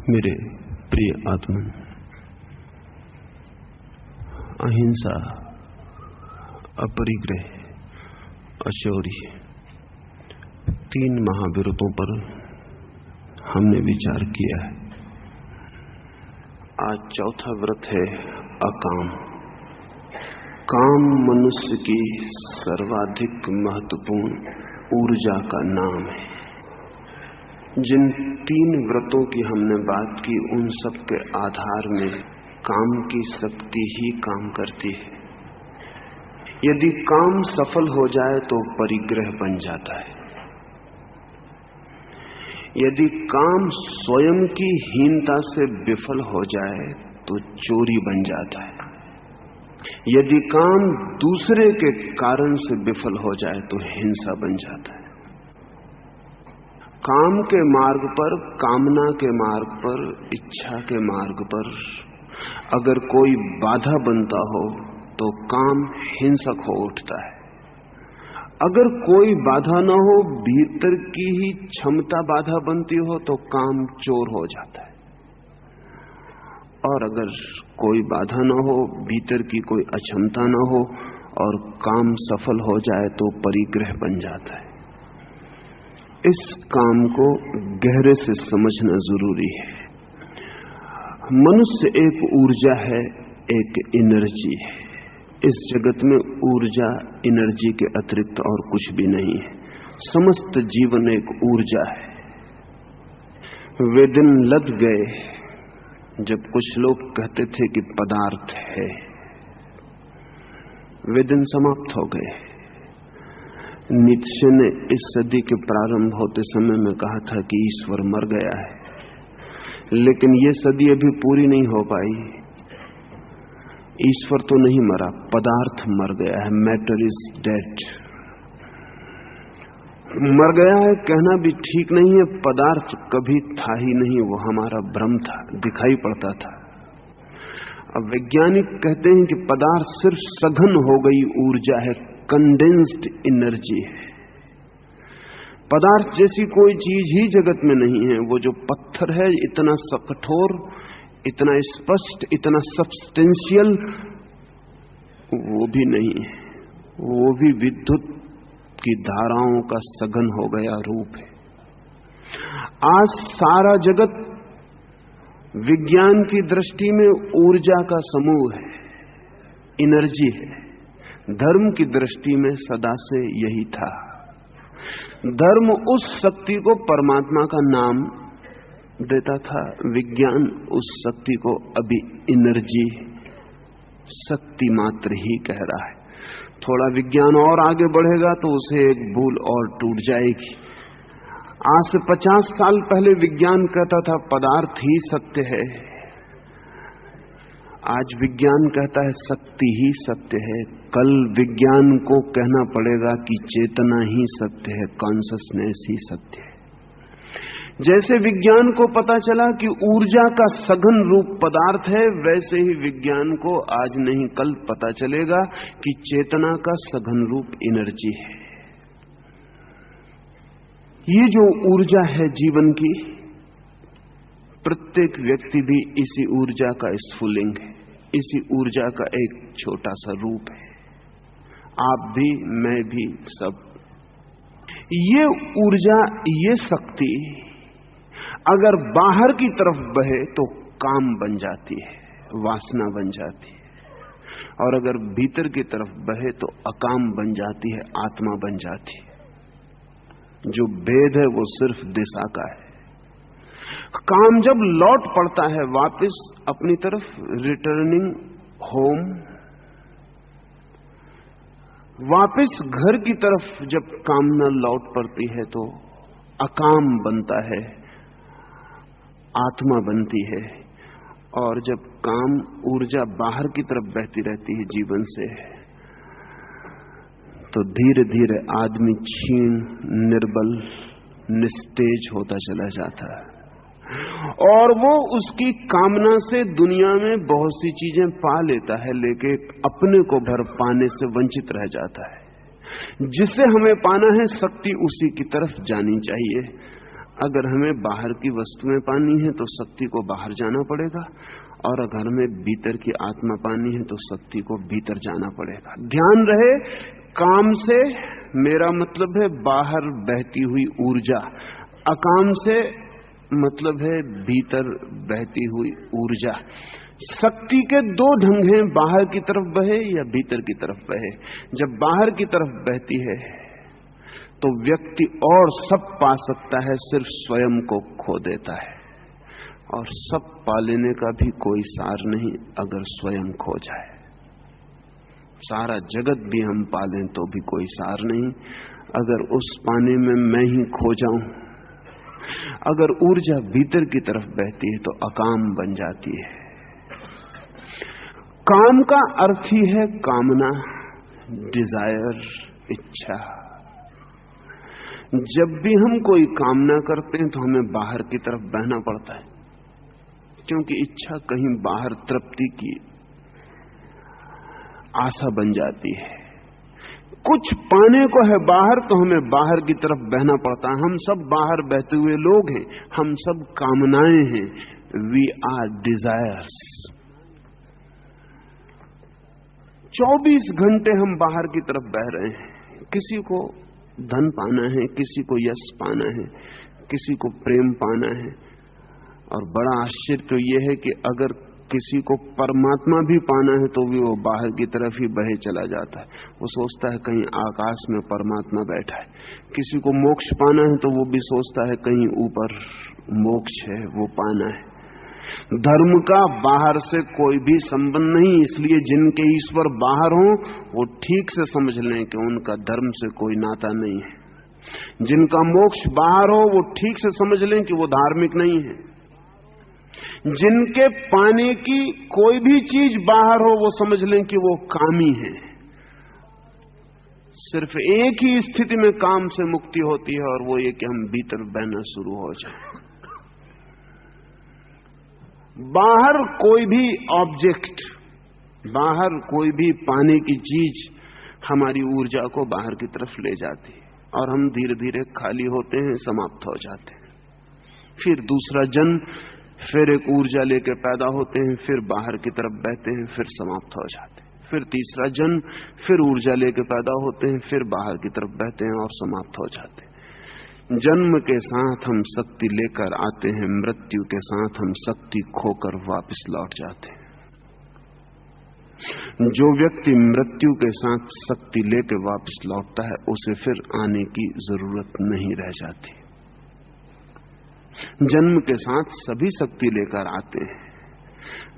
मेरे प्रिय आत्मन, अहिंसा, अपरिग्रह, अचौरी, 3 महाव्रतों पर हमने विचार किया है। आज चौथा व्रत है अकाम। काम मनुष्य की सर्वाधिक महत्वपूर्ण ऊर्जा का नाम है। जिन 3 व्रतों की हमने बात की, उन सब के आधार में काम की शक्ति ही काम करती है। यदि काम सफल हो जाए तो परिग्रह बन जाता है। यदि काम स्वयं की हीनता से विफल हो जाए तो चोरी बन जाता है। यदि काम दूसरे के कारण से विफल हो जाए तो हिंसा बन जाता है। काम के मार्ग पर, कामना के मार्ग पर, इच्छा के मार्ग पर अगर कोई बाधा बनता हो तो काम हिंसक हो उठता है। अगर कोई बाधा न हो, भीतर की ही क्षमता बाधा बनती हो तो काम चोर हो जाता है। और अगर कोई बाधा न हो, भीतर की कोई अक्षमता न हो और काम सफल हो जाए तो परिग्रह बन जाता है। इस काम को गहरे से समझना जरूरी है। मनुष्य एक ऊर्जा है, एक एनर्जी है। इस जगत में ऊर्जा, एनर्जी के अतिरिक्त और कुछ भी नहीं है। समस्त जीवन एक ऊर्जा है। वे दिन लद गए जब कुछ लोग कहते थे कि पदार्थ है। वे दिन समाप्त हो गए। नीत्शे ने इस सदी के प्रारंभ होते समय में कहा था कि ईश्वर मर गया है, लेकिन यह सदी अभी पूरी नहीं हो पाई। ईश्वर तो नहीं मरा, पदार्थ मर गया है। Matter is dead. मर गया है कहना भी ठीक नहीं है। पदार्थ कभी था ही नहीं, वो हमारा भ्रम था, दिखाई पड़ता था। अब वैज्ञानिक कहते हैं कि पदार्थ सिर्फ सघन हो गई ऊर्जा है, कंडेंस्ड एनर्जी है। पदार्थ जैसी कोई चीज ही जगत में नहीं है। वो जो पत्थर है, इतना कठोर, इतना स्पष्ट, इतना सब्सटेंशियल, वो भी नहीं है। वो भी विद्युत की धाराओं का सघन हो गया रूप है। आज सारा जगत विज्ञान की दृष्टि में ऊर्जा का समूह है, एनर्जी है। धर्म की दृष्टि में सदा से यही था। धर्म उस शक्ति को परमात्मा का नाम देता था, विज्ञान उस शक्ति को अभी एनर्जी, शक्ति मात्र ही कह रहा है। थोड़ा विज्ञान और आगे बढ़ेगा तो उसे एक भूल और टूट जाएगी। आज से 50 साल पहले विज्ञान कहता था पदार्थ ही सत्य है। आज विज्ञान कहता है शक्ति ही सत्य है। कल विज्ञान को कहना पड़ेगा कि चेतना ही सत्य है, कॉन्शसनेस ही सत्य है। जैसे विज्ञान को पता चला कि ऊर्जा का सघन रूप पदार्थ है, वैसे ही विज्ञान को आज नहीं कल पता चलेगा कि चेतना का सघन रूप एनर्जी है। ये जो ऊर्जा है जीवन की, प्रत्येक व्यक्ति भी इसी ऊर्जा का स्फुलिंग है, इसी ऊर्जा का एक छोटा सा रूप है। आप भी, मैं भी, सब। ये ऊर्जा, ये शक्ति अगर बाहर की तरफ बहे तो काम बन जाती है, वासना बन जाती है। और अगर भीतर की तरफ बहे तो अकाम बन जाती है, आत्मा बन जाती है। जो भेद है वो सिर्फ दिशा का है। काम जब लौट पड़ता है वापस अपनी तरफ, रिटर्निंग होम, वापस घर की तरफ जब कामना लौट पड़ती है तो अकाम बनता है, आत्मा बनती है। और जब काम ऊर्जा बाहर की तरफ बहती रहती है जीवन से, तो धीरे धीरे आदमी क्षीण, निर्बल, निस्तेज होता चला जाता है। और वो उसकी कामना से दुनिया में बहुत सी चीजें पा लेता है, लेकिन अपने को भर पाने से वंचित रह जाता है। जिसे हमें पाना है, शक्ति उसी की तरफ जानी चाहिए। अगर हमें बाहर की वस्तुएं पानी है तो शक्ति को बाहर जाना पड़ेगा, और अगर हमें भीतर की आत्मा पानी है तो शक्ति को भीतर जाना पड़ेगा। ध्यान रहे, काम से मेरा मतलब है बाहर बहती हुई ऊर्जा, अकाम से मतलब है भीतर बहती हुई ऊर्जा। शक्ति के दो ढंग हैं, बाहर की तरफ बहे या भीतर की तरफ बहे। जब बाहर की तरफ बहती है तो व्यक्ति और सब पा सकता है, सिर्फ स्वयं को खो देता है, और सब पा लेने का भी कोई सार नहीं अगर स्वयं खो जाए। सारा जगत भी हम पा लें तो भी कोई सार नहीं अगर उस पाने में मैं ही खो जाऊं। अगर ऊर्जा भीतर की तरफ बहती है तो अकाम बन जाती है। काम का अर्थ ही है कामना, डिजायर, इच्छा। जब भी हम कोई कामना करते हैं तो हमें बाहर की तरफ बहना पड़ता है, क्योंकि इच्छा कहीं बाहर तृप्ति की आशा बन जाती है। कुछ पाने को है बाहर तो हमें बाहर की तरफ बहना पड़ता है। हम सब बाहर बहते हुए लोग हैं, हम सब कामनाएं हैं। We are desires. 24 घंटे हम बाहर की तरफ बह रहे हैं। किसी को धन पाना है, किसी को यश पाना है, किसी को प्रेम पाना है। और बड़ा आश्चर्य तो यह है कि अगर किसी को परमात्मा भी पाना है तो भी वो बाहर की तरफ ही बहे चला जाता है। वो सोचता है कहीं आकाश में परमात्मा बैठा है। किसी को मोक्ष पाना है तो वो भी सोचता है कहीं ऊपर मोक्ष है, वो पाना है। धर्म का बाहर से कोई भी संबंध नहीं, इसलिए जिनके ईश्वर बाहर हो वो ठीक से समझ लें कि उनका धर्म से कोई नाता नहीं है। जिनका मोक्ष बाहर हो वो ठीक से समझ लें कि वो धार्मिक नहीं है। जिनके पाने की कोई भी चीज बाहर हो वो समझ लें कि वो कामी है। सिर्फ एक ही स्थिति में काम से मुक्ति होती है, और वो ये कि हम भीतर बहना शुरू हो जाए। बाहर कोई भी ऑब्जेक्ट, बाहर कोई भी पाने की चीज हमारी ऊर्जा को बाहर की तरफ ले जाती है, और हम धीरे धीरे खाली होते हैं, समाप्त हो जाते हैं। फिर दूसरा जन्म, फिर एक ऊर्जा लेके पैदा होते हैं, फिर बाहर की तरफ बहते हैं, फिर समाप्त हो जाते हैं। फिर तीसरा जन्म, फिर ऊर्जा लेके पैदा होते हैं, फिर बाहर की तरफ बहते हैं और समाप्त हो जाते हैं। जन्म के साथ हम शक्ति लेकर आते हैं, मृत्यु के साथ हम शक्ति खोकर वापस लौट जाते हैं। जो व्यक्ति मृत्यु के साथ शक्ति लेकर वापस लौटता है उसे फिर आने की जरूरत नहीं रह जाती। जन्म के साथ सभी शक्ति लेकर आते हैं,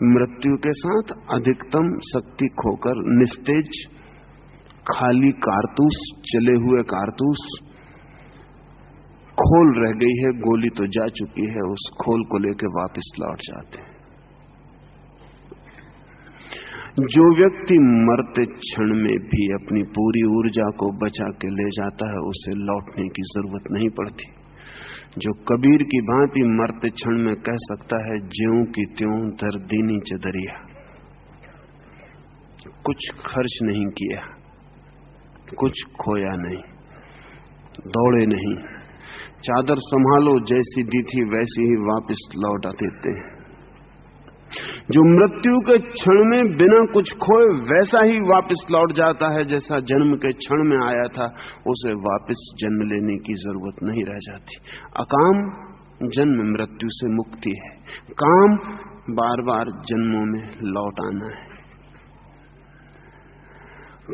मृत्यु के साथ अधिकतम शक्ति खोकर निस्तेज, खाली कारतूस, चले हुए कारतूस, खोल रह गई है, गोली तो जा चुकी है, उस खोल को लेकर वापस लौट जाते हैं। जो व्यक्ति मरते क्षण में भी अपनी पूरी ऊर्जा को बचा के ले जाता है उसे लौटने की जरूरत नहीं पड़ती। जो कबीर की भांति मरते क्षण में कह सकता है, ज्यों की त्यों दर दीनी चदरिया, कुछ खर्च नहीं किया, कुछ खोया नहीं, दौड़े नहीं, चादर संभालो, जैसी दी थी वैसी ही वापस लौटा देते हैं। जो मृत्यु के क्षण में बिना कुछ खोए वैसा ही वापस लौट जाता है जैसा जन्म के क्षण में आया था, उसे वापस जन्म लेने की जरूरत नहीं रह जाती। अकाम जन्म मृत्यु से मुक्ति है, काम बार बार जन्मों में लौट आना है।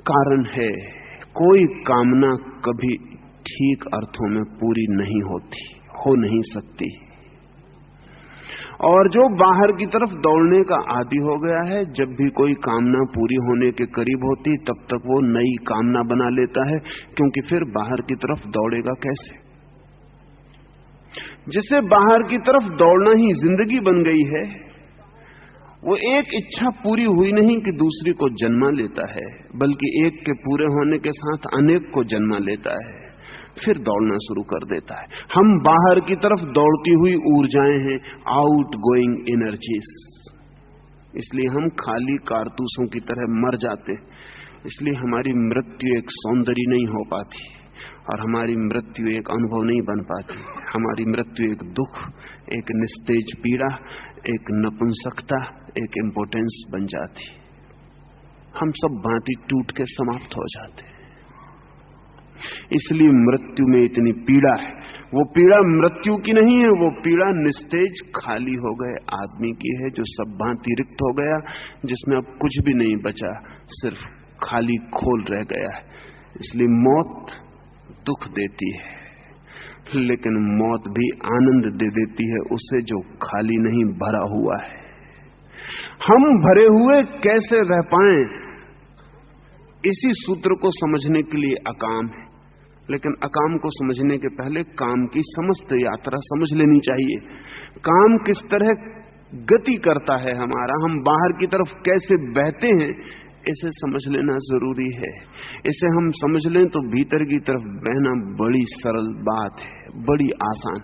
कारण है, कोई कामना कभी ठीक अर्थों में पूरी नहीं होती, हो नहीं सकती। और जो बाहर की तरफ दौड़ने का आदी हो गया है, जब भी कोई कामना पूरी होने के करीब होती तब तक वो नई कामना बना लेता है, क्योंकि फिर बाहर की तरफ दौड़ेगा कैसे। जिसे बाहर की तरफ दौड़ना ही जिंदगी बन गई है, वो एक इच्छा पूरी हुई नहीं कि दूसरी को जन्मा लेता है, बल्कि एक के पूरे होने के साथ अनेक को जन्मा लेता है, फिर दौड़ना शुरू कर देता है। हम बाहर की तरफ दौड़ती हुई ऊर्जाएं हैं, आउट गोइंग एनर्जीज। इसलिए हम खाली कारतूसों की तरह मर जाते हैं। इसलिए हमारी मृत्यु एक सौंदर्य नहीं हो पाती, और हमारी मृत्यु एक अनुभव नहीं बन पाती। हमारी मृत्यु एक दुख, एक निस्तेज पीड़ा, एक नपुंसकता, एक इम्पोर्टेंस बन जाती। हम सब भांति टूट के समाप्त हो जाते हैं। इसलिए मृत्यु में इतनी पीड़ा है। वो पीड़ा मृत्यु की नहीं है, वो पीड़ा निस्तेज खाली हो गए आदमी की है, जो सब भांति रिक्त हो गया, जिसमें अब कुछ भी नहीं बचा, सिर्फ खाली खोल रह गया है। इसलिए मौत दुख देती है, लेकिन मौत भी आनंद दे देती है उसे जो खाली नहीं भरा हुआ है। हम भरे हुए कैसे रह पाएं, इसी सूत्र को समझने के लिए अकाम है। लेकिन अकाम को समझने के पहले काम की समस्त यात्रा समझ लेनी चाहिए। काम किस तरह गति करता है हमारा, हम बाहर की तरफ कैसे बहते हैं, इसे समझ लेना जरूरी है। इसे हम समझ लें तो भीतर की तरफ बहना बड़ी सरल बात है, बड़ी आसान।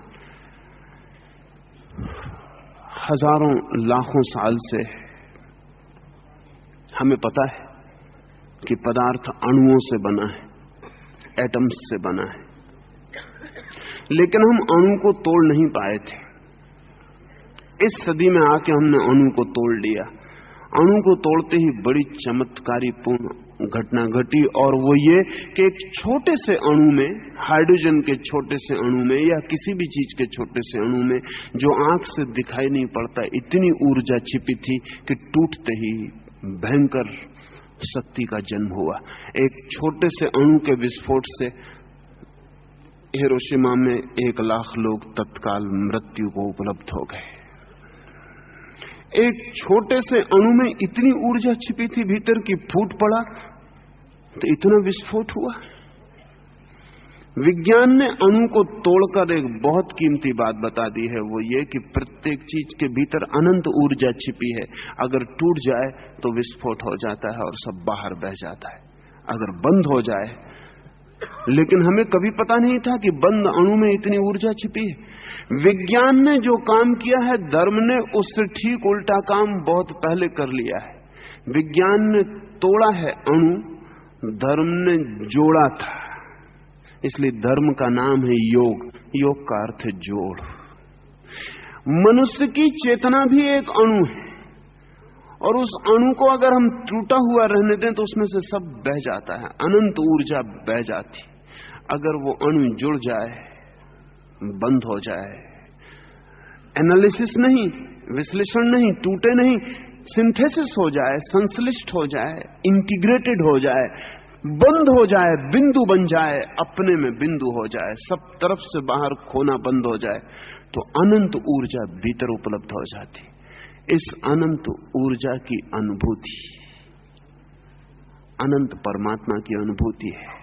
हजारों लाखों साल से हमें पता है कि पदार्थ अणुओं से बना है, एटम्स से बना है, लेकिन हम अणु को तोड़ नहीं पाए थे। इस सदी में आके हमने अणु को तोड़ लिया। अणु को तोड़ते ही बड़ी चमत्कारीपूर्ण घटना घटी, और वो ये कि एक छोटे से अणु में, हाइड्रोजन के छोटे से अणु में या किसी भी चीज के छोटे से अणु में, जो आंख से दिखाई नहीं पड़ता, इतनी ऊर्जा छिपी थी कि टूटते ही भयंकर शक्ति का जन्म हुआ। एक छोटे से अणु के विस्फोट से हिरोशिमा में 1 लाख लोग तत्काल मृत्यु को उपलब्ध हो गए। एक छोटे से अणु में इतनी ऊर्जा छिपी थी भीतर की, फूट पड़ा तो इतना विस्फोट हुआ। विज्ञान ने अणु को तोड़कर एक बहुत कीमती बात बता दी है, वो ये कि प्रत्येक चीज के भीतर अनंत ऊर्जा छिपी है। अगर टूट जाए तो विस्फोट हो जाता है और सब बाहर बह जाता है, अगर बंद हो जाए। लेकिन हमें कभी पता नहीं था कि बंद अणु में इतनी ऊर्जा छिपी है। विज्ञान ने जो काम किया है, धर्म ने उससे ठीक उल्टा काम बहुत पहले कर लिया है। विज्ञान ने तोड़ा है अणु, धर्म ने जोड़ा था। इसलिए धर्म का नाम है योग। योग का अर्थ है जोड़। मनुष्य की चेतना भी एक अणु है, और उस अणु को अगर हम टूटा हुआ रहने दें तो उसमें से सब बह जाता है, अनंत ऊर्जा बह जाती। अगर वो अणु जुड़ जाए, बंद हो जाए, एनालिसिस नहीं, विश्लेषण नहीं, टूटे नहीं, सिंथेसिस हो जाए, संश्लिष्ट हो जाए, इंटीग्रेटेड हो जाए, बंद हो जाए, बिंदु बन जाए, अपने में बिंदु हो जाए, सब तरफ से बाहर खोना बंद हो जाए, तो अनंत ऊर्जा भीतर उपलब्ध हो जाती। इस अनंत ऊर्जा की अनुभूति अनंत परमात्मा की अनुभूति है।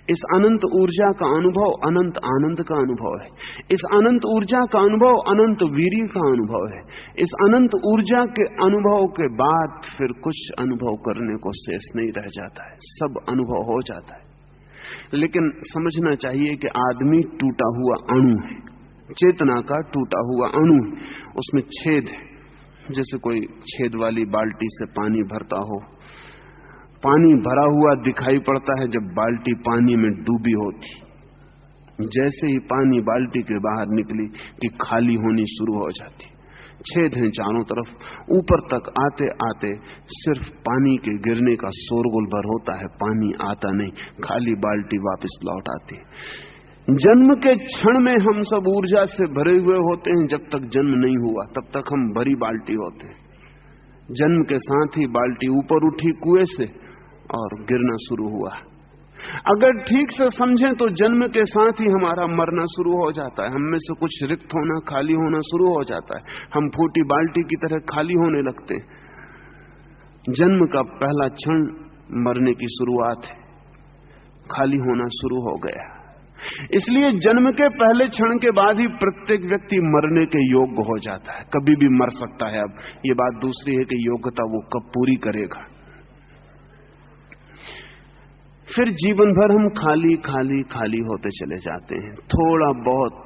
इस अनंत ऊर्जा का अनुभव अनंत आनंद का अनुभव है। इस अनंत ऊर्जा का अनुभव अनंत वीर्य का अनुभव है। इस अनंत ऊर्जा के अनुभव के बाद फिर कुछ अनुभव करने को शेष नहीं रह जाता है, सब अनुभव हो जाता है। लेकिन समझना चाहिए कि आदमी टूटा हुआ अणु है, चेतना का टूटा हुआ अणु है। उसमें छेद है, जैसे कोई छेद वाली बाल्टी से पानी भरता हो। पानी भरा हुआ दिखाई पड़ता है जब बाल्टी पानी में डूबी होती। जैसे ही पानी बाल्टी के बाहर निकली कि खाली होनी शुरू हो जाती। छेद हैं चारों तरफ, ऊपर तक आते आते सिर्फ पानी के गिरने का शोरगुल भर होता है, पानी आता नहीं, खाली बाल्टी वापस लौट आती। जन्म के क्षण में हम सब ऊर्जा से भरे हुए होते हैं। जब तक जन्म नहीं हुआ तब तक हम भरी बाल्टी होते हैं। जन्म के साथ ही बाल्टी ऊपर उठी कुएं से और गिरना शुरू हुआ। अगर ठीक से समझें तो जन्म के साथ ही हमारा मरना शुरू हो जाता है। हम में से कुछ रिक्त होना, खाली होना शुरू हो जाता है। हम फूटी बाल्टी की तरह खाली होने लगते हैं। जन्म का पहला क्षण मरने की शुरुआत है, खाली होना शुरू हो गया। इसलिए जन्म के पहले क्षण के बाद ही प्रत्येक व्यक्ति मरने के योग्य हो जाता है। कभी भी मर सकता है। अब ये बात दूसरी है कि योग्यता वो कब पूरी करेगा। फिर जीवन भर हम खाली खाली खाली होते चले जाते हैं। थोड़ा बहुत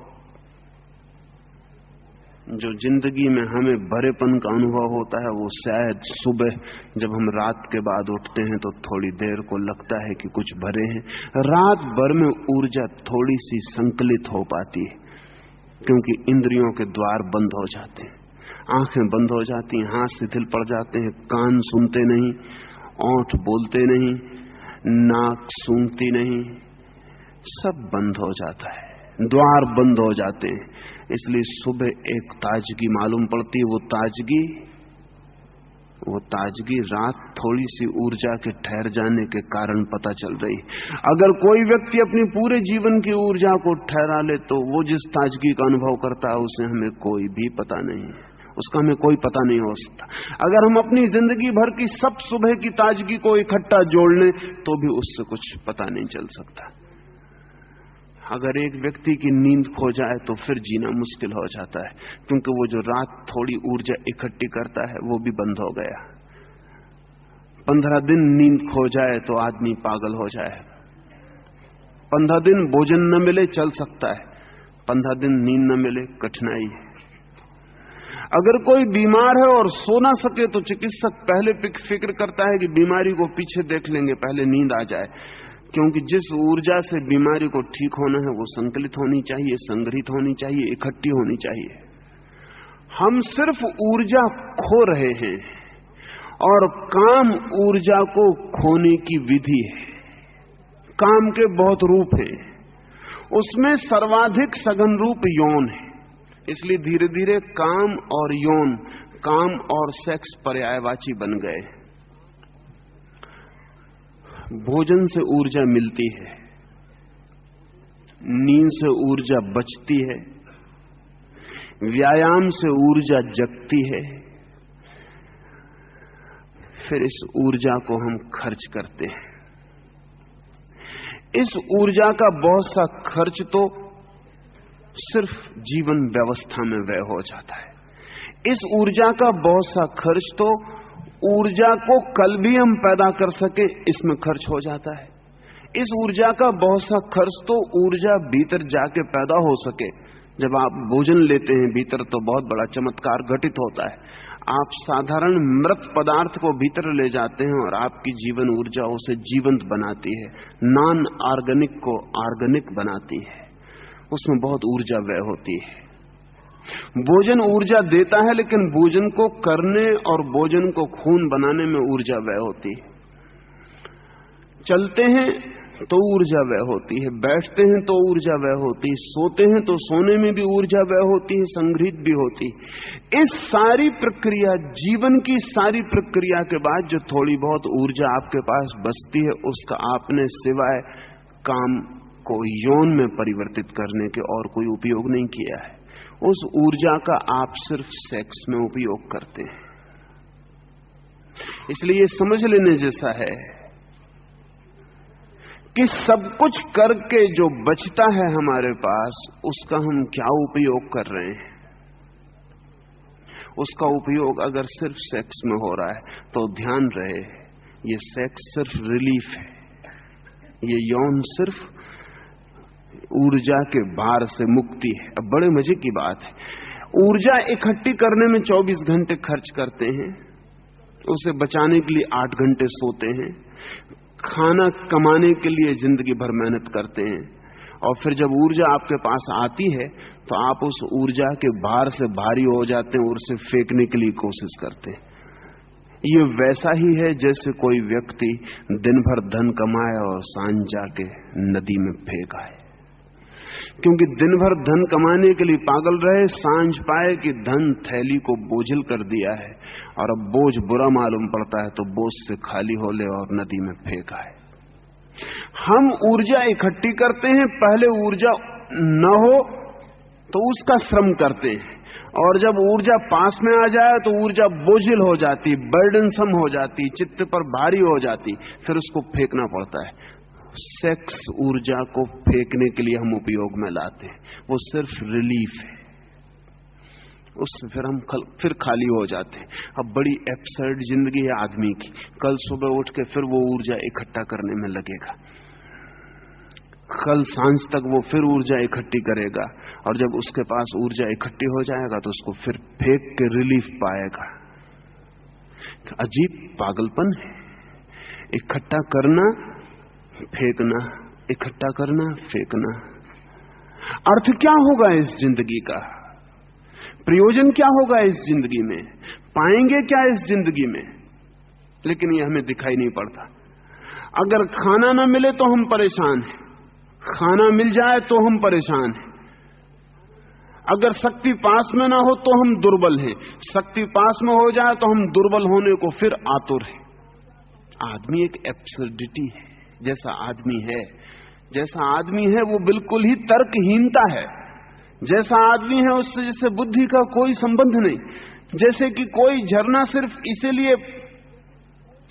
जो जिंदगी में हमें भरेपन का अनुभव होता है वो शायद सुबह जब हम रात के बाद उठते हैं तो थोड़ी देर को लगता है कि कुछ भरे हैं। रात भर में ऊर्जा थोड़ी सी संकलित हो पाती है, क्योंकि इंद्रियों के द्वार बंद हो जाते हैं, आंखें बंद हो जाती हैं, हाथ शिथिल पड़ जाते हैं, कान सुनते नहीं, ओंठ बोलते नहीं, नाक सूंघती नहीं, सब बंद हो जाता है, द्वार बंद हो जाते हैं। इसलिए सुबह एक ताजगी मालूम पड़ती है। वो ताजगी रात थोड़ी सी ऊर्जा के ठहर जाने के कारण पता चल रही। अगर कोई व्यक्ति अपनी पूरे जीवन की ऊर्जा को ठहरा ले तो वो जिस ताजगी का अनुभव करता है उसे हमें कोई भी पता नहीं, उसका हमें कोई पता नहीं हो सकता। अगर हम अपनी जिंदगी भर की सब सुबह की ताजगी को इकट्ठा जोड़ लें तो भी उससे कुछ पता नहीं चल सकता। अगर एक व्यक्ति की नींद खो जाए तो फिर जीना मुश्किल हो जाता है, क्योंकि वो जो रात थोड़ी ऊर्जा इकट्ठी करता है वो भी बंद हो गया। 15 दिन नींद खो जाए तो आदमी पागल हो जाए। 15 दिन भोजन न मिले चल सकता है, 15 दिन नींद न मिले कठिनाई है। अगर कोई बीमार है और सो ना सके तो चिकित्सक पहले फिक्र करता है कि बीमारी को पीछे देख लेंगे, पहले नींद आ जाए, क्योंकि जिस ऊर्जा से बीमारी को ठीक होना है वो संकलित होनी चाहिए, संग्रहित होनी चाहिए, इकट्ठी होनी चाहिए। हम सिर्फ ऊर्जा खो रहे हैं और काम ऊर्जा को खोने की विधि है। काम के बहुत रूप हैं, उसमें सर्वाधिक सघन रूप यौन है। इसलिए धीरे धीरे काम और यौन, काम और सेक्स पर्यायवाची बन गए। भोजन से ऊर्जा मिलती है, नींद से ऊर्जा बचती है, व्यायाम से ऊर्जा जगती है, फिर इस ऊर्जा को हम खर्च करते हैं। इस ऊर्जा का बहुत सा खर्च तो सिर्फ जीवन व्यवस्था में व्यय हो जाता है। इस ऊर्जा का बहुत सा खर्च तो ऊर्जा को कल भी हम पैदा कर सके इसमें खर्च हो जाता है। इस ऊर्जा का बहुत सा खर्च तो ऊर्जा भीतर जाके पैदा हो सके। जब आप भोजन लेते हैं भीतर तो बहुत बड़ा चमत्कार घटित होता है। आप साधारण मृत पदार्थ को भीतर ले जाते हैं और आपकी जीवन ऊर्जा उसे जीवंत बनाती है, नॉन ऑर्गेनिक को ऑर्गेनिक बनाती है, उसमें बहुत ऊर्जा व्यय होती है। भोजन ऊर्जा देता है, लेकिन भोजन को करने और भोजन को खून बनाने में ऊर्जा व्यय होती है। चलते हैं तो ऊर्जा व्यय होती है, बैठते हैं तो ऊर्जा व्यय होती है, सोते हैं तो सोने में भी ऊर्जा व्यय होती है, संग्रहित भी होती है। इस सारी प्रक्रिया, जीवन की सारी प्रक्रिया के बाद जो थोड़ी बहुत ऊर्जा आपके पास बचती है, उसका आपने सिवाय काम को यौन में परिवर्तित करने के और कोई उपयोग नहीं किया है। उस ऊर्जा का आप सिर्फ सेक्स में उपयोग करते हैं। इसलिए ये समझ लेने जैसा है कि सब कुछ करके जो बचता है हमारे पास, उसका हम क्या उपयोग कर रहे हैं। उसका उपयोग अगर सिर्फ सेक्स में हो रहा है तो ध्यान रहे, ये सेक्स सिर्फ रिलीफ है, ये यौन सिर्फ ऊर्जा के भार से मुक्ति है। अब बड़े मजे की बात है, ऊर्जा इकट्ठी करने में 24 घंटे खर्च करते हैं, उसे बचाने के लिए 8 घंटे सोते हैं, खाना कमाने के लिए जिंदगी भर मेहनत करते हैं, और फिर जब ऊर्जा आपके पास आती है तो आप उस ऊर्जा के भार से भारी हो जाते हैं और उसे फेंकने के लिए कोशिश करते हैं। ये वैसा ही है जैसे कोई व्यक्ति दिन भर धन कमाए और सांझ जाके नदी में फेंक आए, क्योंकि दिन भर धन कमाने के लिए पागल रहे, सांझ पाए कि धन थैली को बोझिल कर दिया है और अब बोझ बुरा मालूम पड़ता है तो बोझ से खाली हो ले और नदी में फेंक आए। हम ऊर्जा इकट्ठी करते हैं, पहले ऊर्जा न हो तो उसका श्रम करते हैं, और जब ऊर्जा पास में आ जाए तो ऊर्जा बोझिल हो जाती, बर्डनसम हो जाती, चित्त पर भारी हो जाती, फिर उसको फेंकना पड़ता है। सेक्स ऊर्जा को फेंकने के लिए हम उपयोग में लाते हैं, वो सिर्फ रिलीफ है, उससे फिर हम फिर खाली हो जाते हैं। अब बड़ी एब्सर्ड जिंदगी है आदमी की, कल सुबह उठ के फिर वो ऊर्जा इकट्ठा करने में लगेगा, कल सांझ तक वो फिर ऊर्जा इकट्ठी करेगा और जब उसके पास ऊर्जा इकट्ठी हो जाएगा तो उसको फिर फेंक के रिलीफ पाएगा। अजीब पागलपन है, इकट्ठा करना फेंकना, इकट्ठा करना फेंकना। अर्थ क्या होगा इस जिंदगी का? प्रयोजन क्या होगा इस जिंदगी में? पाएंगे क्या इस जिंदगी में? लेकिन ये हमें दिखाई नहीं पड़ता। अगर खाना ना मिले तो हम परेशान हैं, खाना मिल जाए तो हम परेशान हैं। अगर शक्ति पास में ना हो तो हम दुर्बल हैं, शक्ति पास में हो जाए तो हम दुर्बल होने को फिर आतुर हैं। आदमी एक एब्सर्डिटी है। जैसा आदमी है वो बिल्कुल ही तर्कहीनता है। जैसा आदमी है उससे जैसे बुद्धि का कोई संबंध नहीं। जैसे कि कोई झरना सिर्फ इसीलिए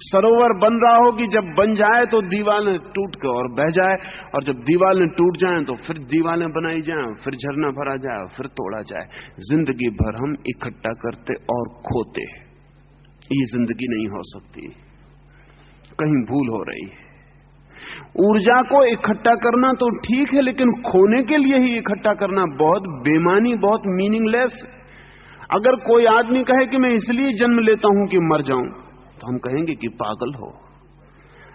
सरोवर बन रहा हो कि जब बन जाए तो दीवारें टूट के और बह जाए, और जब दीवारें टूट जाएं तो फिर दीवारें बनाई जाएं, फिर झरना भरा जाए, फिर तोड़ा जाए। जिंदगी भर हम इकट्ठा करते और खोते। ये जिंदगी नहीं हो सकती, कहीं भूल हो रही है। ऊर्जा को इकट्ठा करना तो ठीक है, लेकिन खोने के लिए ही इकट्ठा करना बहुत बेमानी, बहुत मीनिंगलेस। अगर कोई आदमी कहे कि मैं इसलिए जन्म लेता हूं कि मर जाऊं, तो हम कहेंगे कि पागल हो।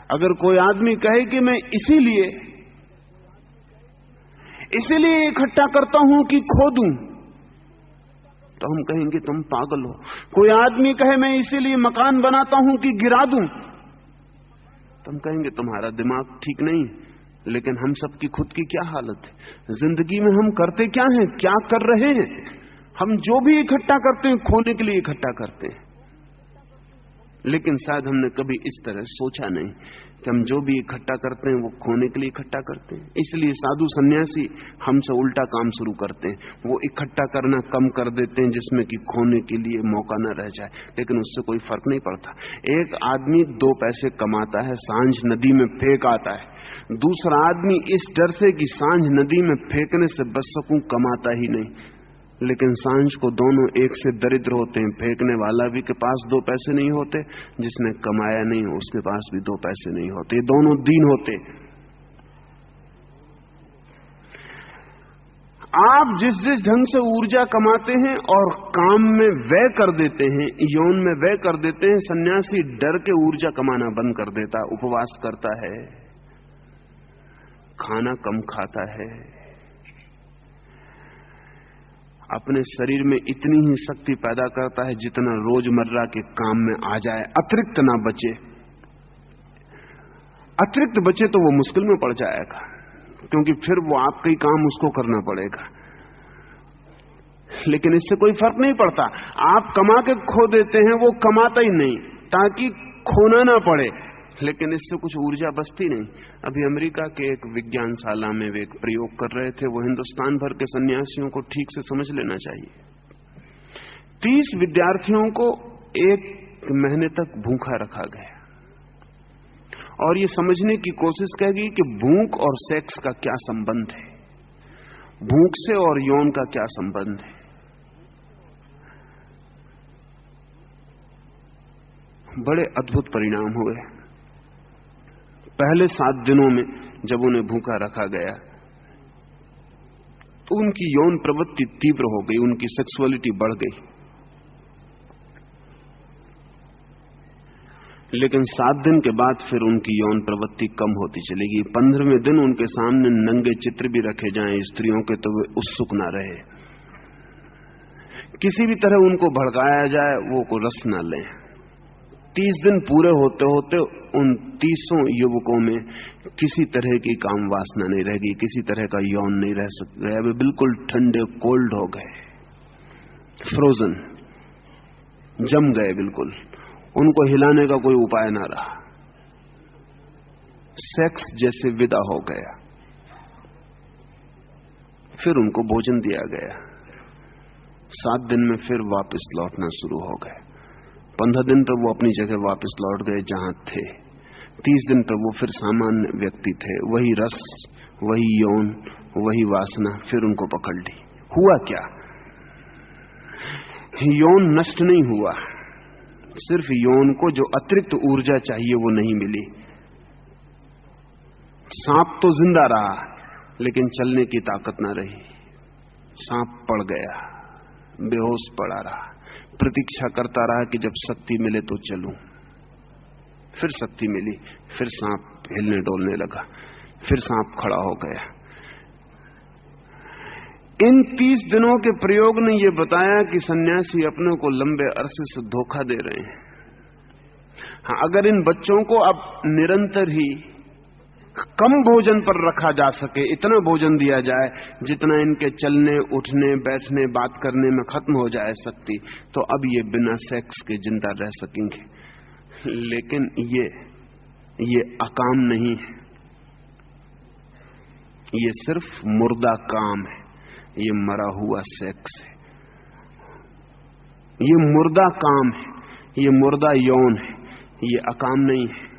अगर कोई आदमी कहे कि मैं इसीलिए इकट्ठा करता हूं कि खो दूं, तो हम कहेंगे तुम पागल हो। कोई आदमी कहे मैं इसीलिए मकान बनाता हूं कि गिरा दूं, तो हम कहेंगे तुम्हारा दिमाग ठीक नहीं। लेकिन हम सबकी खुद की क्या हालत है? जिंदगी में हम करते क्या हैं, क्या कर रहे हैं? हम जो भी इकट्ठा करते हैं खोने के लिए इकट्ठा करते हैं। लेकिन शायद हमने कभी इस तरह सोचा नहीं कि हम जो भी इकट्ठा करते हैं वो खोने के लिए इकट्ठा करते हैं। इसलिए साधु सन्यासी हमसे उल्टा काम शुरू करते हैं। वो इकट्ठा करना कम कर देते हैं जिसमें कि खोने के लिए मौका न रह जाए, लेकिन उससे कोई फर्क नहीं पड़ता। एक आदमी 2 पैसे कमाता है, सांझ नदी में फेंक आता है। दूसरा आदमी इस डर से कि सांझ नदी में फेंकने से बच सकूं कमाता ही नहीं, लेकिन सांझ को दोनों एक से दरिद्र होते हैं। फेंकने वाला भी के पास 2 पैसे नहीं होते, जिसने कमाया नहीं हो उसके पास भी 2 पैसे नहीं होते। ये दोनों दीन होते। आप जिस जिस ढंग से ऊर्जा कमाते हैं और काम में व्यय कर देते हैं, यौन में व्यय कर देते हैं, सन्यासी डर के ऊर्जा कमाना बंद कर देता, उपवास करता है, खाना कम खाता है, अपने शरीर में इतनी ही शक्ति पैदा करता है जितना रोजमर्रा के काम में आ जाए, अतिरिक्त ना बचे। अतिरिक्त बचे तो वो मुश्किल में पड़ जाएगा, क्योंकि फिर वो आपका ही काम उसको करना पड़ेगा। लेकिन इससे कोई फर्क नहीं पड़ता। आप कमा के खो देते हैं, वो कमाता ही नहीं ताकि खोना ना पड़े, लेकिन इससे कुछ ऊर्जा बचती नहीं। अभी अमेरिका के एक विज्ञानशाला में वे एक प्रयोग कर रहे थे, वो हिंदुस्तान भर के सन्यासियों को ठीक से समझ लेना चाहिए। 30 विद्यार्थियों को 1 महीने तक भूखा रखा गया और ये समझने की कोशिश की गई कि भूख और सेक्स का क्या संबंध है, भूख से और यौन का क्या संबंध है। बड़े अद्भुत परिणाम हुए। पहले 7 दिनों में जब उन्हें भूखा रखा गया तो उनकी यौन प्रवृत्ति तीव्र हो गई, उनकी सेक्सुअलिटी बढ़ गई। लेकिन 7 दिन के बाद फिर उनकी यौन प्रवृत्ति कम होती चली गई। 15वें दिन उनके सामने नंगे चित्र भी रखे जाएं स्त्रियों के तो वे उत्सुक ना रहे। किसी भी तरह उनको भड़काया जाए वो को रस न लें। 30 दिन पूरे होते होते उन 30 युवकों में किसी तरह की काम वासना नहीं रह गई, किसी तरह का यौन नहीं रह सकते। वे बिल्कुल ठंडे कोल्ड हो गए, फ्रोजन, जम गए बिल्कुल। उनको हिलाने का कोई उपाय ना रहा, सेक्स जैसे विदा हो गया। फिर उनको भोजन दिया गया। 7 दिन में फिर वापस लौटना शुरू हो गए। 15 दिन तक वो अपनी जगह वापस लौट गए जहां थे। 30 दिन तक वो फिर सामान्य व्यक्ति थे, वही रस, वही यौन, वही वासना फिर उनको पकड़ ली। हुआ क्या? यौन नष्ट नहीं हुआ, सिर्फ यौन को जो अतिरिक्त ऊर्जा चाहिए वो नहीं मिली। सांप तो जिंदा रहा लेकिन चलने की ताकत ना रही। सांप पड़ गया, बेहोश पड़ा रहा, प्रतीक्षा करता रहा कि जब शक्ति मिले तो चलूं। फिर शक्ति मिली, फिर सांप हिलने डोलने लगा, फिर सांप खड़ा हो गया। इन 30 दिनों के प्रयोग ने यह बताया कि सन्यासी अपने को लंबे अरसे से धोखा दे रहे हैं। हाँ, अगर इन बच्चों को अब निरंतर ही कम भोजन पर रखा जा सके, इतना भोजन दिया जाए जितना इनके चलने, उठने, बैठने, बात करने में खत्म हो जाए शक्ति, तो अब ये बिना सेक्स के जिंदा रह सकेंगे। लेकिन ये अकाम नहीं है, ये सिर्फ मुर्दा काम है, ये मरा हुआ सेक्स है, ये मुर्दा काम है, ये मुर्दा यौन है, ये अकाम नहीं है।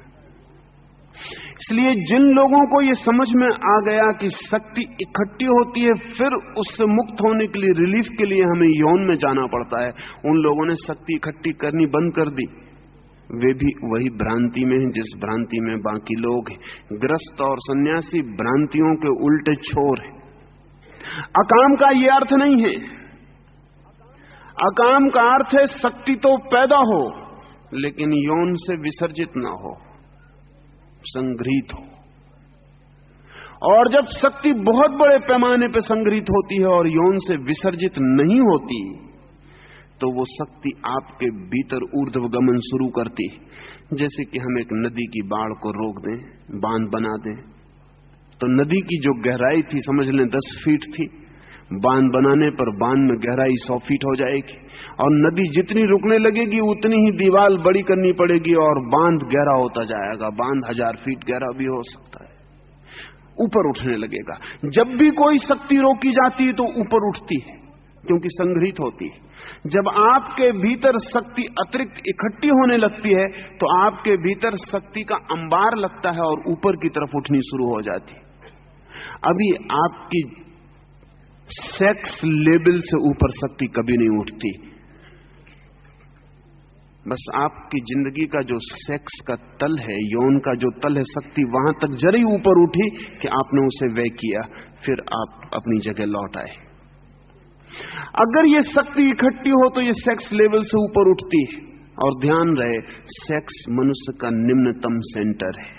इसलिए जिन लोगों को ये समझ में आ गया कि शक्ति इकट्ठी होती है, फिर उससे मुक्त होने के लिए, रिलीफ के लिए हमें यौन में जाना पड़ता है, उन लोगों ने शक्ति इकट्ठी करनी बंद कर दी। वे भी वही भ्रांति में हैं जिस भ्रांति में बाकी लोग हैं। ग्रस्त और सन्यासी भ्रांतियों के उल्टे छोर हैं। अकाम का ये अर्थ नहीं है। अकाम का अर्थ है शक्ति तो पैदा हो, लेकिन यौन से विसर्जित ना हो, संग्रहित हो। और जब शक्ति बहुत बड़े पैमाने पर संग्रहित होती है और यौन से विसर्जित नहीं होती, तो वो शक्ति आपके भीतर ऊर्ध्वगमन शुरू करती। जैसे कि हम एक नदी की बाढ़ को रोक दें, बांध बना दें, तो नदी की जो गहराई थी, समझ लें 10 फीट थी, बांध बनाने पर बांध में गहराई 100 फीट हो जाएगी। और नदी जितनी रुकने लगेगी उतनी ही दीवार बड़ी करनी पड़ेगी और बांध गहरा होता जाएगा। बांध 1000 फीट गहरा भी हो सकता है, ऊपर उठने लगेगा। जब भी कोई शक्ति रोकी जाती है तो ऊपर उठती है, क्योंकि संग्रहित होती है। जब आपके भीतर शक्ति अतिरिक्त इकट्ठी होने लगती है तो आपके भीतर शक्ति का अंबार लगता है और ऊपर की तरफ उठनी शुरू हो जाती है। अभी आपकी सेक्स लेवल से ऊपर शक्ति कभी नहीं उठती। बस आपकी जिंदगी का जो सेक्स का तल है, यौन का जो तल है, शक्ति वहां तक जरा ही ऊपर उठी कि आपने उसे व्यय किया, फिर आप अपनी जगह लौट आए। अगर ये शक्ति इकट्ठी हो तो ये सेक्स लेवल से ऊपर उठती है। और ध्यान रहे, सेक्स मनुष्य का निम्नतम सेंटर है,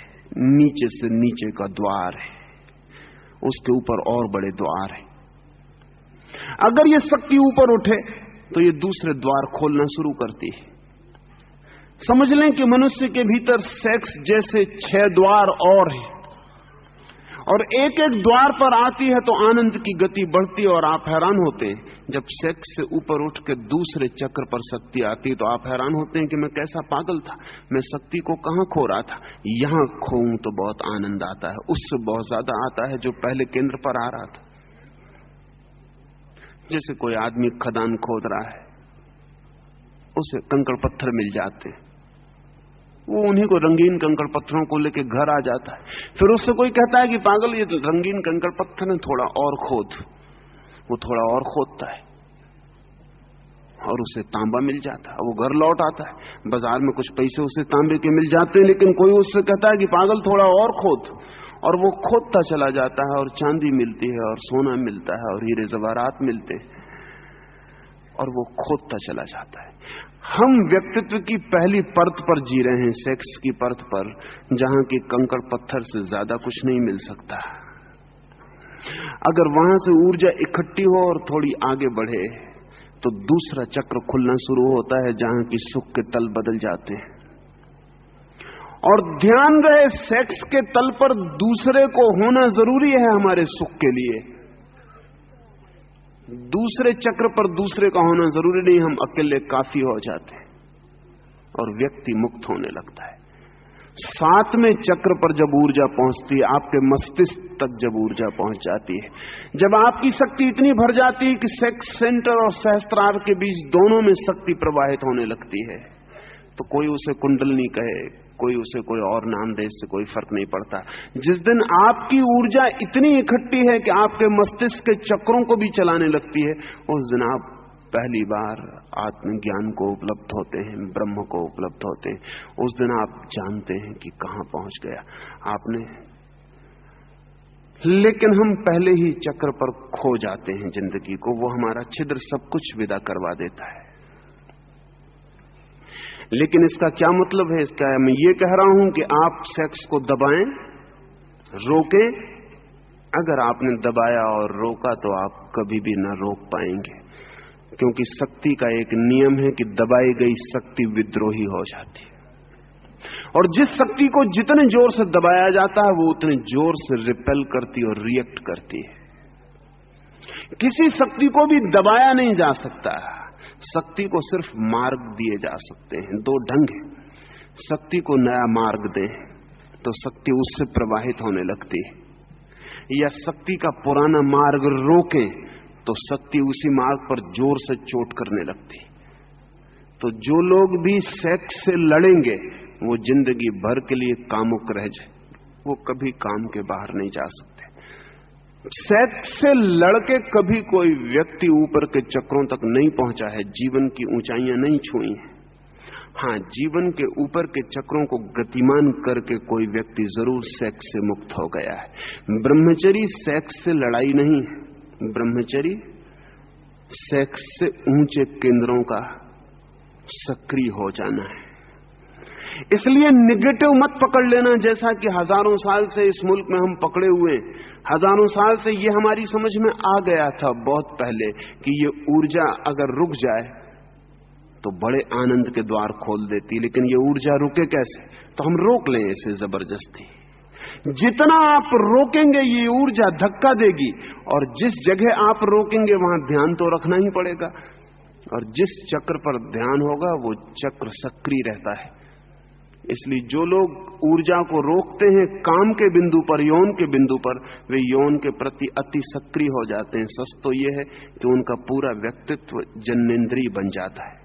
नीचे से नीचे का द्वार है, उसके ऊपर और बड़े द्वार है। अगर ये शक्ति ऊपर उठे तो ये दूसरे द्वार खोलना शुरू करती है। समझ लें कि मनुष्य के भीतर सेक्स जैसे 6 द्वार और हैं, और एक एक द्वार पर आती है तो आनंद की गति बढ़ती है और आप हैरान होते हैं। जब सेक्स से ऊपर उठ के दूसरे चक्र पर शक्ति आती है तो आप हैरान होते हैं कि मैं कैसा पागल था, मैं शक्ति को कहां खो रहा था। यहां खोऊं तो बहुत आनंद आता है, उससे बहुत ज्यादा आता है जो पहले केंद्र पर आ रहा था। जैसे कोई आदमी खदान खोद रहा है, उसे कंकड़ पत्थर मिल जाते हैं, वो उन्हीं को रंगीन कंकड़ पत्थरों को लेके घर आ जाता है। फिर उससे कोई कहता है कि पागल, ये तो रंगीन कंकड़ पत्थर है, थोड़ा और खोद। वो थोड़ा और खोदता है और उसे तांबा मिल जाता है। वो घर लौट आता है, बाजार में कुछ पैसे उसे तांबे के मिल जाते हैं, लेकिन कोई उससे कहता है कि पागल थोड़ा और खोद, और वो खोदता चला जाता है और चांदी मिलती है और सोना मिलता है और हीरे जवाहरात मिलते हैं, और वो खोदता चला जाता है। हम व्यक्तित्व की पहली परत पर जी रहे हैं, सेक्स की परत पर, जहां की कंकड़ पत्थर से ज्यादा कुछ नहीं मिल सकता। अगर वहां से ऊर्जा इकट्ठी हो और थोड़ी आगे बढ़े तो दूसरा चक्र खुलना शुरू होता है, जहां की सुख के तल बदल जाते हैं। और ध्यान रहे, सेक्स के तल पर दूसरे को होना जरूरी है हमारे सुख के लिए। दूसरे चक्र पर दूसरे का होना जरूरी नहीं, हम अकेले काफी हो जाते हैं और व्यक्ति मुक्त होने लगता है। 7वें चक्र पर जब ऊर्जा पहुंचती है, आपके मस्तिष्क तक जब ऊर्जा पहुंच जाती है, जब आपकी शक्ति इतनी भर जाती है कि सेक्स सेंटर और सहस्त्रार के बीच दोनों में शक्ति प्रवाहित होने लगती है, तो कोई उसे कुंडलनी कहे, कोई उसे कोई और नाम दे, इससे कोई फर्क नहीं पड़ता। जिस दिन आपकी ऊर्जा इतनी इकट्ठी है कि आपके मस्तिष्क के चक्रों को भी चलाने लगती है, उस दिन आप पहली बार आत्मज्ञान को उपलब्ध होते हैं, ब्रह्म को उपलब्ध होते हैं। उस दिन आप जानते हैं कि कहां पहुंच गया। आपने लेकिन हम पहले ही चक्र पर खो जाते हैं जिंदगी को। वो हमारा छिद्र सब कुछ विदा करवा देता है। लेकिन इसका क्या मतलब है? इसका मैं ये कह रहा हूं कि आप सेक्स को दबाएं, रोकें। अगर आपने दबाया और रोका तो आप कभी भी ना रोक पाएंगे, क्योंकि शक्ति का एक नियम है कि दबाई गई शक्ति विद्रोही हो जाती है। और जिस शक्ति को जितने जोर से दबाया जाता है वो उतने जोर से रिपेल करती और रिएक्ट करती है। किसी शक्ति को भी दबाया नहीं जा सकता। शक्ति को सिर्फ मार्ग दिए जा सकते हैं। दो ढंग है। शक्ति को नया मार्ग दें तो शक्ति उससे प्रवाहित होने लगती है, या शक्ति का पुराना मार्ग रोकें तो शक्ति उसी मार्ग पर जोर से चोट करने लगती है। तो जो लोग भी सेक्स से लड़ेंगे वो जिंदगी भर के लिए कामुक रह जाए, वो कभी काम के बाहर नहीं जा सकते। सेक्स से लड़के कभी कोई व्यक्ति ऊपर के चक्रों तक नहीं पहुंचा है, जीवन की ऊंचाइयां नहीं छुई हैं। हां, जीवन के ऊपर के चक्रों को गतिमान करके कोई व्यक्ति जरूर सेक्स से मुक्त हो गया है। ब्रह्मचर्य सेक्स से लड़ाई नहीं है। ब्रह्मचर्य सेक्स से ऊंचे केंद्रों का सक्रिय हो जाना है। इसलिए निगेटिव मत पकड़ लेना, जैसा कि हजारों साल से इस मुल्क में हम पकड़े हुए। हजारों साल से ये हमारी समझ में आ गया था बहुत पहले कि ये ऊर्जा अगर रुक जाए तो बड़े आनंद के द्वार खोल देती। लेकिन ये ऊर्जा रुके कैसे? तो हम रोक लें इसे जबरदस्ती। जितना आप रोकेंगे ये ऊर्जा धक्का देगी, और जिस जगह आप रोकेंगे वहां ध्यान तो रखना ही पड़ेगा। और जिस चक्र पर ध्यान होगा वो चक्र सक्रिय रहता है। इसलिए जो लोग ऊर्जा को रोकते हैं काम के बिंदु पर, यौन के बिंदु पर, वे यौन के प्रति अति सक्रिय हो जाते हैं। सच तो यह है कि उनका पूरा व्यक्तित्व जन्नेंद्रिय बन जाता है,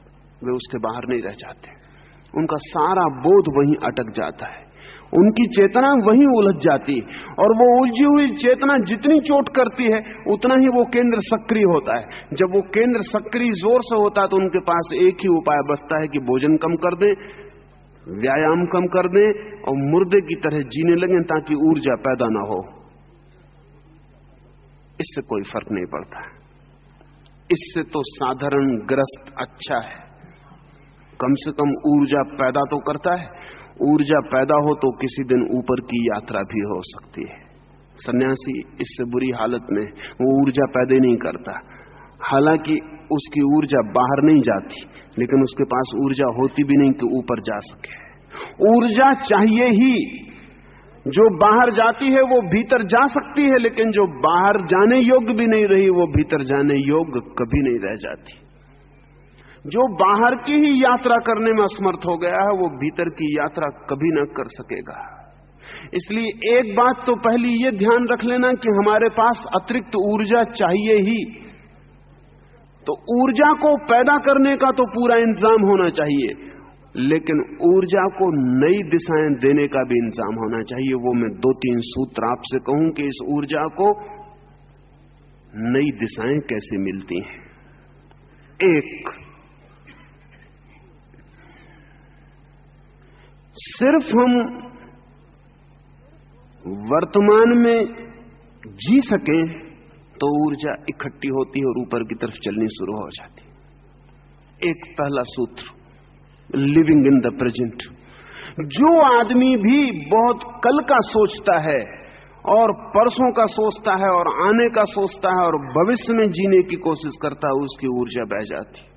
वे उसके बाहर नहीं रह जाते। उनका सारा बोध वहीं अटक जाता है, उनकी चेतना वहीं उलझ जाती है। और वो उलझी हुई चेतना जितनी चोट करती है उतना ही वो केंद्र सक्रिय होता है। जब वो केंद्र सक्रिय जोर से होता है तो उनके पास एक ही उपाय बचता है कि भोजन कम कर दें, व्यायाम कम कर दें और मुर्दे की तरह जीने लगें ताकि ऊर्जा पैदा ना हो। इससे कोई फर्क नहीं पड़ता। इससे तो साधारण ग्रस्त अच्छा है, कम से कम ऊर्जा पैदा तो करता है। ऊर्जा पैदा हो तो किसी दिन ऊपर की यात्रा भी हो सकती है। सन्यासी इससे बुरी हालत में वो ऊर्जा पैदा नहीं करता। हालांकि उसकी ऊर्जा बाहर नहीं जाती, लेकिन उसके पास ऊर्जा होती भी नहीं कि ऊपर जा सके। ऊर्जा चाहिए ही। जो बाहर जाती है वो भीतर जा सकती है, लेकिन जो बाहर जाने योग्य भी नहीं रही वो भीतर जाने योग्य कभी नहीं रह जाती। जो बाहर की ही यात्रा करने में असमर्थ हो गया है वो भीतर की यात्रा कभी न कर सकेगा। इसलिए एक बात तो पहली ये ध्यान रख लेना कि हमारे पास अतिरिक्त ऊर्जा चाहिए ही। तो ऊर्जा को पैदा करने का तो पूरा इंतजाम होना चाहिए, लेकिन ऊर्जा को नई दिशाएं देने का भी इंतजाम होना चाहिए। वो मैं 2-3 सूत्र आपसे कहूं कि इस ऊर्जा को नई दिशाएं कैसे मिलती हैं। एक, सिर्फ हम वर्तमान में जी सकें तो ऊर्जा इकट्ठी होती है और ऊपर की तरफ चलनी शुरू हो जाती है। एक पहला सूत्र, लिविंग इन द प्रेजेंट। जो आदमी भी बहुत कल का सोचता है और परसों का सोचता है और आने का सोचता है और भविष्य में जीने की कोशिश करता है, उसकी ऊर्जा बह जाती,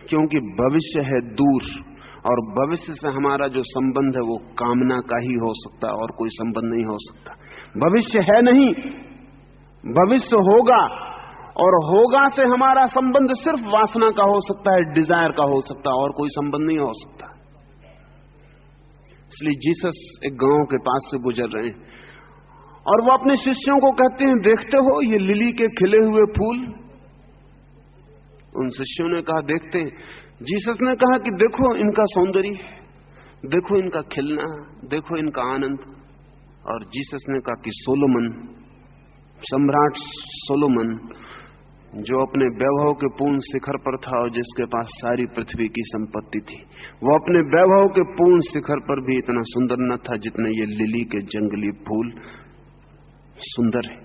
क्योंकि भविष्य है दूर और भविष्य से हमारा जो संबंध है वो कामना का ही हो सकता है और कोई संबंध नहीं हो सकता। भविष्य है नहीं, भविष्य होगा, और होगा से हमारा संबंध सिर्फ वासना का हो सकता है, डिजायर का हो सकता है, और कोई संबंध नहीं हो सकता। इसलिए जीसस एक गांव के पास से गुजर रहे हैं और वो अपने शिष्यों को कहते हैं, देखते हो ये लिली के खिले हुए फूल? उन शिष्यों ने कहा देखते हैं। जीसस ने कहा कि देखो इनका सौंदर्य, देखो इनका खिलना, देखो इनका आनंद। और जीसस ने कहा कि सोलोमन, सम्राट सोलोमन, जो अपने वैभव के पूर्ण शिखर पर था और जिसके पास सारी पृथ्वी की संपत्ति थी, वो अपने वैभव के पूर्ण शिखर पर भी इतना सुंदर न था जितने ये लिली के जंगली फूल सुंदर है।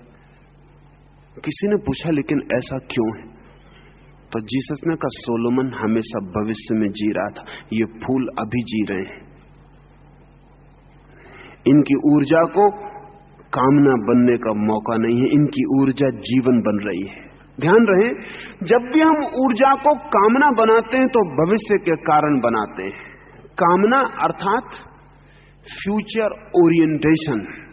किसी ने पूछा लेकिन ऐसा क्यों है? तो जीसस ने कहा सोलोमन हमेशा भविष्य में जी रहा था, ये फूल अभी जी रहे हैं। इनकी ऊर्जा को कामना बनने का मौका नहीं है, इनकी ऊर्जा जीवन बन रही है। ध्यान रहे, जब भी हम ऊर्जा को कामना बनाते हैं तो भविष्य के कारण बनाते हैं। कामना अर्थात फ्यूचर ओरिएंटेशन।